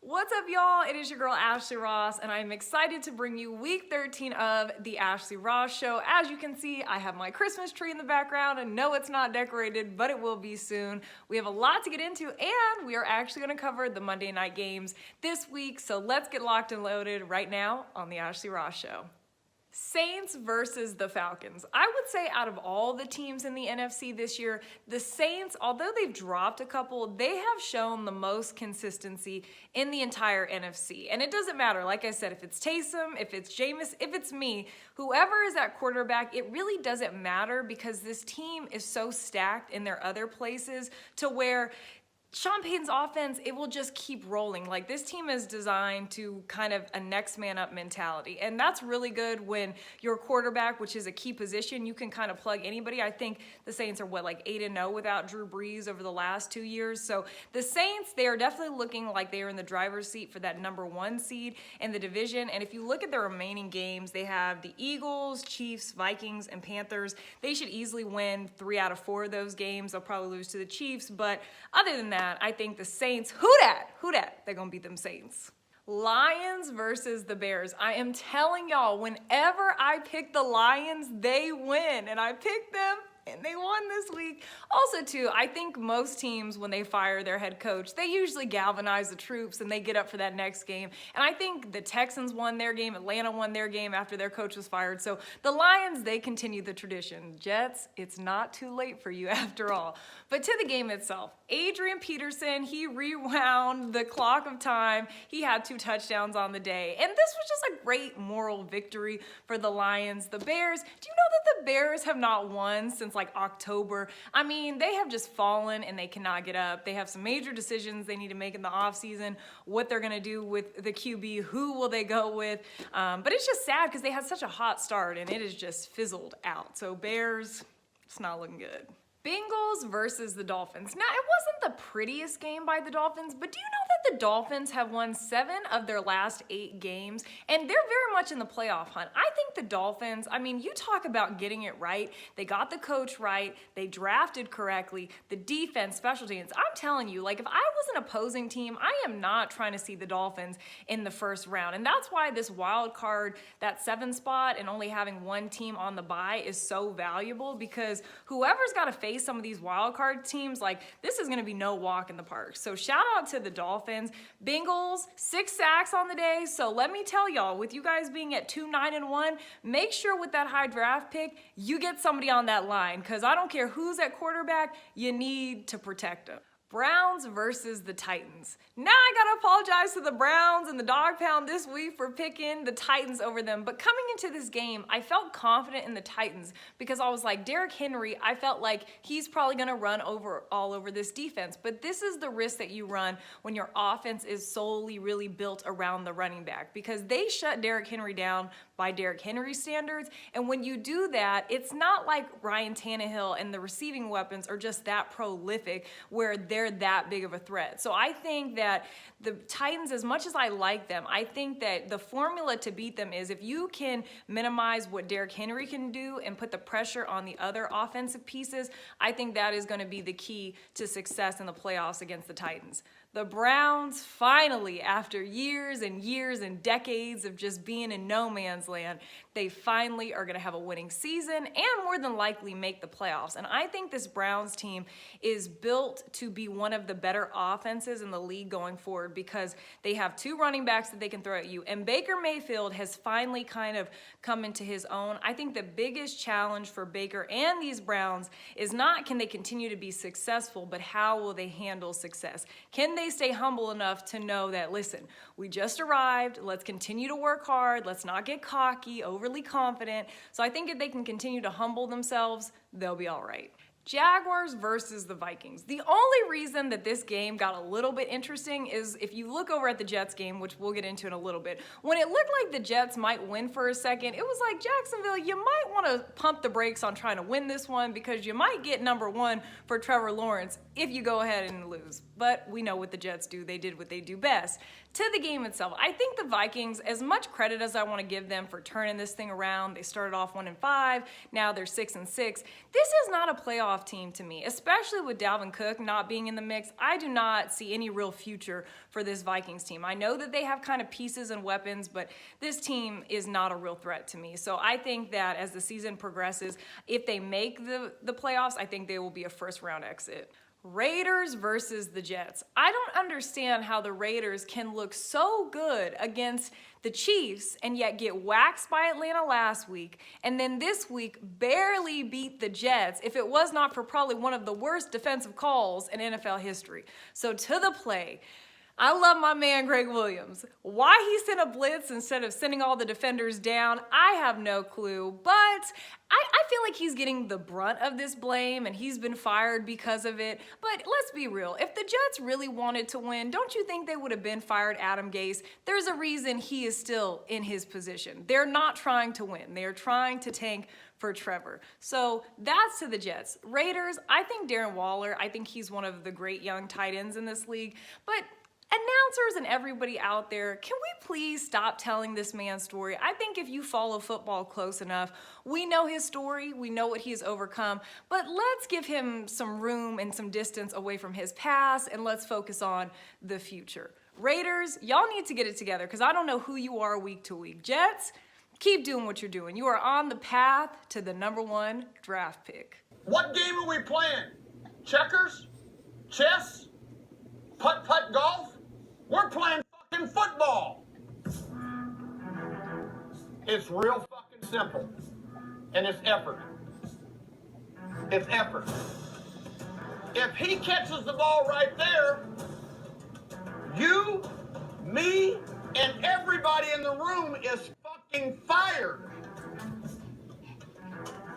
What's up, y'all? It is your girl, Ashley Ross, and I'm excited to bring you week 13 of the Ashley Ross Show. As you can see, I have my Christmas tree in the background, and no, it's not decorated, but it will be soon. We have a lot to get into, and we are actually going to cover the Monday night games this week, so let's get locked and loaded right now on the Ashley Ross Show. Saints versus the Falcons. I would say out of all the teams in the NFC this year, the Saints, although they've dropped a couple, they have shown the most consistency in the entire NFC. And it doesn't matter, like I said, if it's Taysom, if it's Jameis, if it's me, whoever is at quarterback, it really doesn't matter because this team is so stacked in their other places to where Sean Payton's offense, it will just keep rolling. Like, this team is designed to kind of a next man up mentality. And that's really good when your quarterback, which is a key position, you can kind of plug anybody. I think the Saints are, like 8-0 without Drew Brees over the last 2 years. So the Saints, they are definitely looking like they are in the driver's seat for that #1 seed in the division. And if you look at the remaining games, they have the Eagles, Chiefs, Vikings, and Panthers. They should easily win 3 out of 4 of those games. They'll probably lose to the Chiefs. But other than that, I think the Saints, who dat, they're going to beat them Saints. Lions versus the Bears. I am telling y'all, whenever I pick the Lions, they win. And I picked them, and they won this week. Also, too, I think most teams, when they fire their head coach, they usually galvanize the troops and they get up for that next game. And I think the Texans won their game, Atlanta won their game after their coach was fired. So the Lions, they continue the tradition. Jets, it's not too late for you after all. But to the game itself, Adrian Peterson, he rewound the clock of time. He had 2 touchdowns on the day. And this was just a great moral victory for the Lions. The Bears, do you know that the Bears have not won since like October? I mean, they have just fallen and they cannot get up. They have some major decisions they need to make in the offseason, what they're going to do with the QB, who will they go with. But it's just sad because they had such a hot start and it has just fizzled out. So Bears, it's not looking good. Bengals versus the Dolphins. Now, it wasn't the prettiest game by the Dolphins, but do you know that the Dolphins have won 7 of their last 8 games, and they're very much in the playoff hunt. I think the Dolphins, I mean, you talk about getting it right. They got the coach right. They drafted correctly. The defense, special teams. I'm telling you, like, if I was an opposing team, I am not trying to see the Dolphins in the first round, and that's why this wild card, that 7 spot, and only having 1 team on the bye is so valuable because whoever's got to face some of these wild card teams, like, this is going to be no walk in the park. So shout out to the Dolphins. Bengals, 6 sacks on the day. So let me tell y'all, with you guys being at 2-9-1, make sure with that high draft pick, you get somebody on that line because I don't care who's at quarterback, you need to protect them. Browns versus the Titans. Now I gotta apologize to the Browns and the dog pound this week for picking the Titans over them. But coming into this game, I felt confident in the Titans because I was like, Derrick Henry, I felt like he's probably gonna run all over this defense. But this is the risk that you run when your offense is solely really built around the running back because they shut Derrick Henry down by Derrick Henry standards. And when you do that, it's not like Ryan Tannehill and the receiving weapons are just that prolific where they're that big of a threat. So I think that the Titans, as much as I like them, I think that the formula to beat them is if you can minimize what Derrick Henry can do and put the pressure on the other offensive pieces, I think that is going to be the key to success in the playoffs against the Titans. The Browns, finally, after years and years and decades of just being in no man's land, they finally are going to have a winning season and more than likely make the playoffs. And I think this Browns team is built to be one of the better offenses in the league going forward because they have 2 running backs that they can throw at you. And Baker Mayfield has finally kind of come into his own. I think the biggest challenge for Baker and these Browns is not can they continue to be successful, but how will they handle success? Can they stay humble enough to know that, listen, we just arrived, let's continue to work hard, let's not get cocky, overly confident. So I think if they can continue to humble themselves, they'll be all right. Jaguars versus the Vikings. The only reason that this game got a little bit interesting is if you look over at the Jets game, which we'll get into in a little bit, when it looked like the Jets might win for a second, it was like, Jacksonville, you might want to pump the brakes on trying to win this one because you might get #1 for Trevor Lawrence. if you go ahead and lose. But we know what the Jets do. They did what they do best. To the game itself, I think the Vikings, as much credit as I want to give them for turning this thing around, they started off 1-5, now they're 6-6. This is not a playoff team to me, especially with Dalvin Cook not being in the mix. I do not see any real future for this Vikings team. I know that they have kind of pieces and weapons, but this team is not a real threat to me. So I think that as the season progresses, if they make the playoffs, I think they will be a first-round exit. Raiders versus the Jets. I don't understand how the Raiders can look so good against the Chiefs and yet get waxed by Atlanta last week, and then this week barely beat the Jets if it was not for probably one of the worst defensive calls in NFL history. So to the play. I love my man Greg Williams. Why he sent a blitz instead of sending all the defenders down, I have no clue. But I feel like he's getting the brunt of this blame and he's been fired because of it. But let's be real. If the Jets really wanted to win, don't you think they would have been fired Adam Gase? There's a reason he is still in his position. They're not trying to win. They are trying to tank for Trevor. So that's to the Jets. Raiders, I think Darren Waller, I think he's one of the great young tight ends in this league. But announcers and everybody out there, can we please stop telling this man's story? I think if you follow football close enough, we know his story, we know what he's overcome, but let's give him some room and some distance away from his past, and let's focus on the future. Raiders, y'all need to get it together, because I don't know who you are week to week. Jets, keep doing what you're doing. You are on the path to the #1 draft pick. What game are we playing? Checkers? Chess? Putt-putt golf? We're playing fucking football. It's real fucking simple. And it's effort. It's effort. If he catches the ball right there, you, me, and everybody in the room is fucking fired.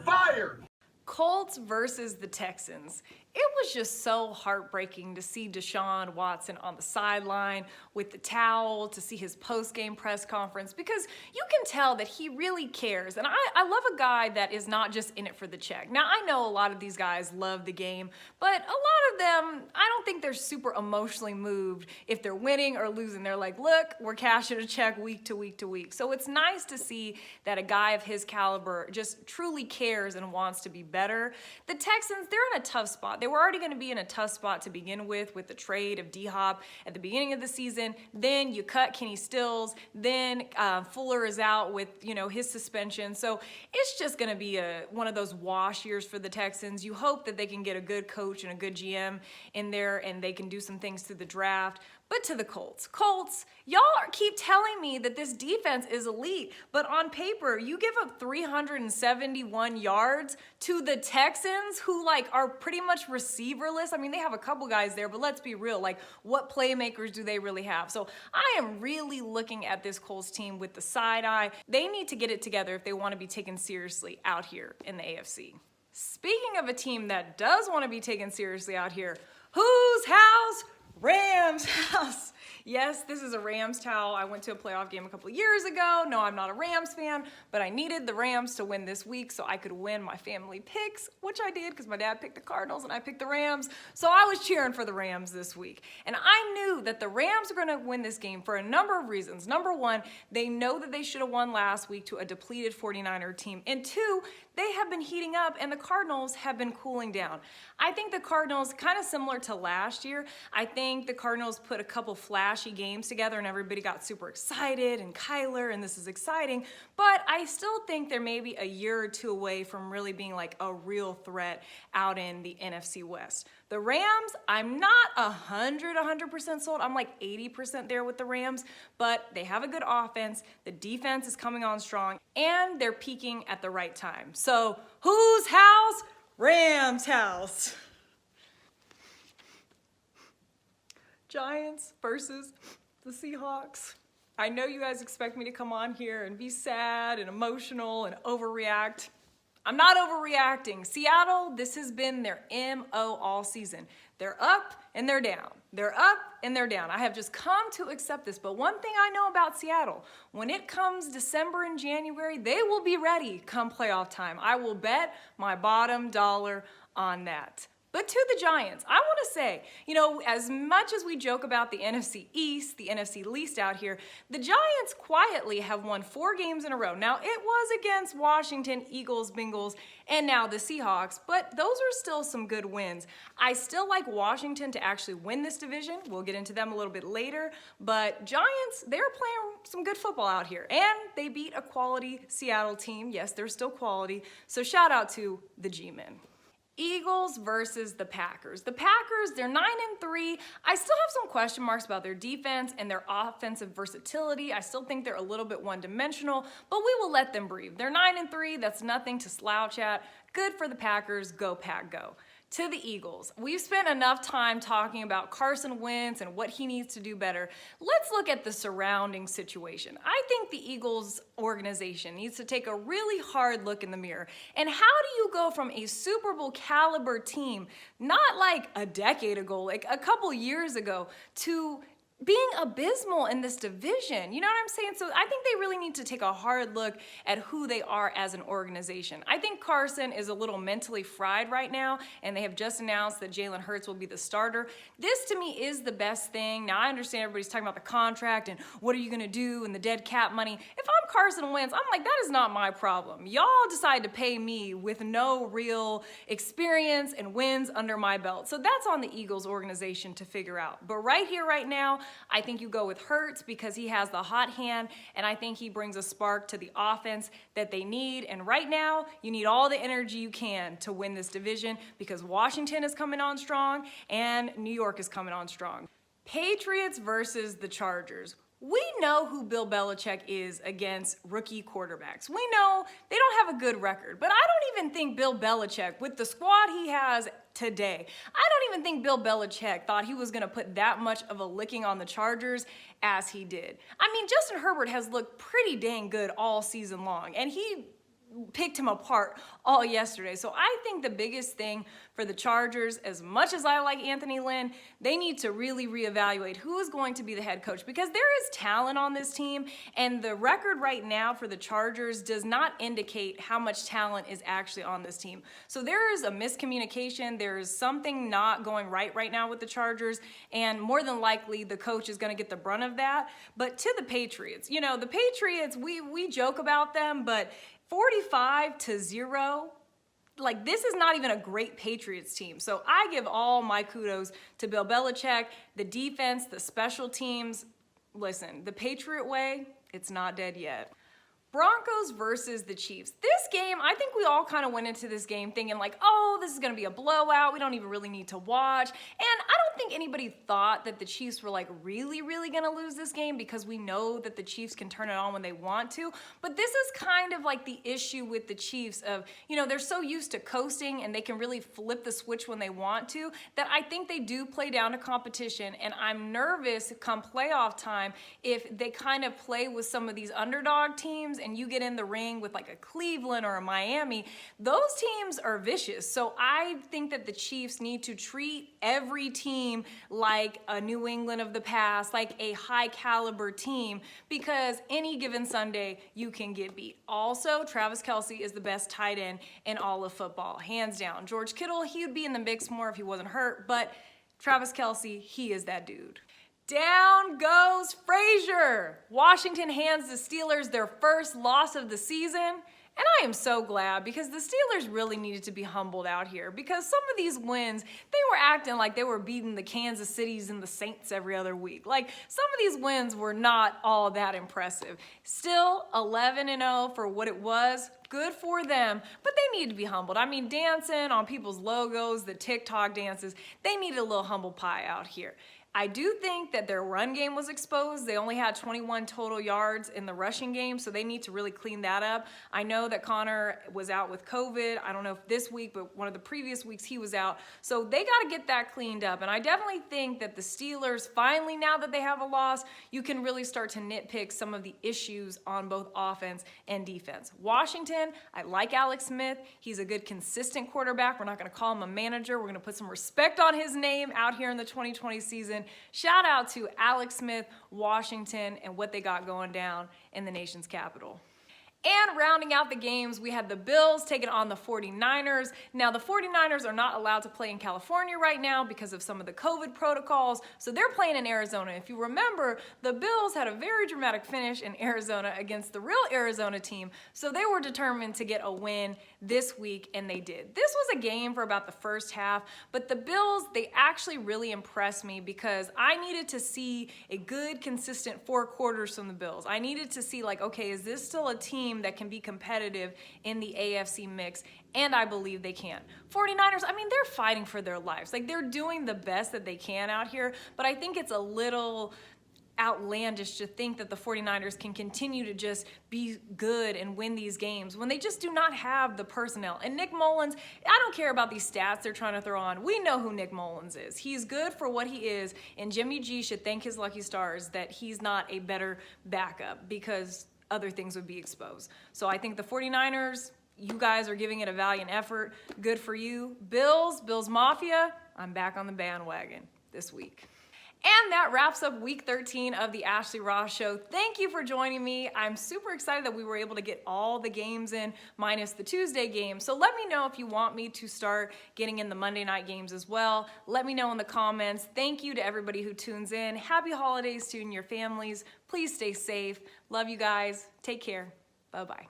Fired. Colts versus the Texans. It was just so heartbreaking to see Deshaun Watson on the sideline with the towel, to see his post-game press conference, because you can tell that he really cares. And I love a guy that is not just in it for the check. Now, I know a lot of these guys love the game, but a lot of them, I don't think they're super emotionally moved if they're winning or losing. They're like, look, we're cashing a check week to week to week. So it's nice to see that a guy of his caliber just truly cares and wants to be better. The Texans, they're in a tough spot. They were already going to be in a tough spot to begin with the trade of D-Hop at the beginning of the season. Then you cut Kenny Stills. Then Fuller is out with, his suspension. So it's just going to be one of those wash years for the Texans. You hope that they can get a good coach and a good GM in there and they can do some things through the draft. But to the Colts, y'all keep telling me that this defense is elite, but on paper, you give up 371 yards to the Texans, who are pretty much receiverless. I mean, they have a couple guys there, but let's be real. What playmakers do they really have? So I am really looking at this Colts team with the side eye. They need to get it together if they want to be taken seriously out here in the AFC. Speaking of a team that does want to be taken seriously out here, whose house? Rams house. Yes, this is a Rams towel. I went to a playoff game a couple of years ago. No, I'm not a Rams fan, but I needed the Rams to win this week so I could win my family picks, which I did because my dad picked the Cardinals and I picked the Rams. So I was cheering for the Rams this week. And I knew that the Rams were going to win this game for a number of reasons. Number one, they know that they should have won last week to a depleted 49er team. And two, they have been heating up and the Cardinals have been cooling down. I think the Cardinals, kind of similar to last year, I think the Cardinals put a couple flashy games together and everybody got super excited and Kyler and this is exciting, but I still think they're maybe a year or two away from really being a real threat out in the NFC West. The Rams, I'm not 100% sold. I'm 80% there with the Rams, but they have a good offense. The defense is coming on strong and they're peaking at the right time. So whose house? Rams house. Giants versus the Seahawks. I know you guys expect me to come on here and be sad and emotional and overreact. I'm not overreacting. Seattle, this has been their MO all season. They're up and they're down. They're up and they're down. I have just come to accept this. But one thing I know about Seattle, when it comes December and January, they will be ready come playoff time. I will bet my bottom dollar on that. But to the Giants, I want to say, as much as we joke about the NFC East, the NFC least out here, the Giants quietly have won 4 games in a row. Now, it was against Washington, Eagles, Bengals, and now the Seahawks, but those are still some good wins. I still like Washington to actually win this division. We'll get into them a little bit later, but Giants, they're playing some good football out here, and they beat a quality Seattle team. Yes, they're still quality, so shout out to the G-Men. Eagles versus the Packers. The Packers, they're 9-3. I still have some question marks about their defense and their offensive versatility. I still think they're a little bit one-dimensional, but we will let them breathe. They're 9-3. That's nothing to slouch at. Good for the Packers. Go Pack, go. To the Eagles, we've spent enough time talking about Carson Wentz and what he needs to do better. Let's look at the surrounding situation. I think the Eagles organization needs to take a really hard look in the mirror. And how do you go from a Super Bowl caliber team, not like a decade ago, like a couple years ago, to being abysmal in this division? You know what I'm saying? So I think they really need to take a hard look at who they are as an organization. I think Carson is a little mentally fried right now, and they have just announced that Jalen Hurts will be the starter. This to me is the best thing. Now I understand everybody's talking about the contract and what are you gonna do and the dead cap money. If I'm Carson Wentz, I'm like, that is not my problem. Y'all decide to pay me with no real experience and wins under my belt. So that's on the Eagles organization to figure out. But right here, right now, I think you go with Hurts because he has the hot hand, and I think he brings a spark to the offense that they need. And right now, you need all the energy you can to win this division because Washington is coming on strong and New York is coming on strong. Patriots versus the Chargers. We know who Bill Belichick is against rookie quarterbacks. We know they don't have a good record, but I don't even think Bill Belichick, with the squad he has today, I don't even think Bill Belichick thought he was going to put that much of a licking on the Chargers as he did. I mean, Justin Herbert has looked pretty dang good all season long, and he picked him apart all yesterday. So I think the biggest thing for the Chargers, as much as I like Anthony Lynn, they need to really reevaluate who is going to be the head coach because there is talent on this team, and the record right now for the Chargers does not indicate how much talent is actually on this team. So there is a miscommunication. There is something not going right now with the Chargers, and more than likely the coach is going to get the brunt of that. But to the Patriots, the Patriots, we joke about them, but 45-0, like this is not even a great Patriots team. So I give all my kudos to Bill Belichick, the defense, the special teams. Listen, the Patriot way, it's not dead yet. Broncos versus the Chiefs. This game, I think we all kind of went into this game thinking like, oh, this is going to be a blowout. We don't even really need to watch. And I don't think anybody thought that the Chiefs were like really going to lose this game because we know that the Chiefs can turn it on when they want to. But this is kind of like the issue with the Chiefs of, they're so used to coasting and they can really flip the switch when they want to that I think they do play down to competition. And I'm nervous come playoff time if they kind of play with some of these underdog teams and you get in the ring with like a Cleveland or a Miami, those teams are vicious. So I think that the Chiefs need to treat every team like a New England of the past, like a high caliber team, because any given Sunday you can get beat. Also, Travis Kelce is the best tight end in all of football, hands down. George Kittle, he would be in the mix more if he wasn't hurt, but Travis Kelce, he is that dude. Down goes Frazier. Washington hands the Steelers their first loss of the season. And I am so glad because the Steelers really needed to be humbled out here because some of these wins, they were acting like they were beating the Kansas Cities and the Saints every other week. Like some of these wins were not all that impressive. Still 11-0 for what it was. Good for them, but they need to be humbled. I mean, dancing on people's logos, the TikTok dances, they needed a little humble pie out here. I do think that their run game was exposed. They only had 21 total yards in the rushing game, so they need to really clean that up. I know that Connor was out with COVID. I don't know if this week, but one of the previous weeks he was out. So they got to get that cleaned up. And I definitely think that the Steelers, finally, now that they have a loss, you can really start to nitpick some of the issues on both offense and defense. Washington, I like Alex Smith. He's a good, consistent quarterback. We're not going to call him a manager. We're going to put some respect on his name out here in the 2020 season. Shout out to Alex Smith, Washington, and what they got going down in the nation's capital. And rounding out the games, we had the Bills taking on the 49ers. Now, the 49ers are not allowed to play in California right now because of some of the COVID protocols, so they're playing in Arizona. If you remember, the Bills had a very dramatic finish in Arizona against the real Arizona team, so they were determined to get a win this week, and they did. This was a game for about the first half, but the Bills, they actually really impressed me because I needed to see a good, consistent 4 quarters from the Bills. I needed to see, like, okay, is this still a team that can be competitive in the AFC mix? And I believe they can. 49ers, I mean, they're fighting for their lives. Like, they're doing the best that they can out here, but I think it's a little outlandish to think that the 49ers can continue to just be good and win these games when they just do not have the personnel. And Nick Mullins, I don't care about these stats they're trying to throw on. We know who Nick Mullins is. He's good for what he is, and Jimmy G should thank his lucky stars that he's not a better backup because other things would be exposed. So I think the 49ers, you guys are giving it a valiant effort. Good for you. Bills Mafia, I'm back on the bandwagon this week. And that wraps up week 13 of the Ashley Ross Show. Thank you for joining me. I'm super excited that we were able to get all the games in, minus the Tuesday game. So let me know if you want me to start getting in the Monday night games as well. Let me know in the comments. Thank you to everybody who tunes in. Happy holidays to you and your families. Please stay safe. Love you guys. Take care. Bye-bye.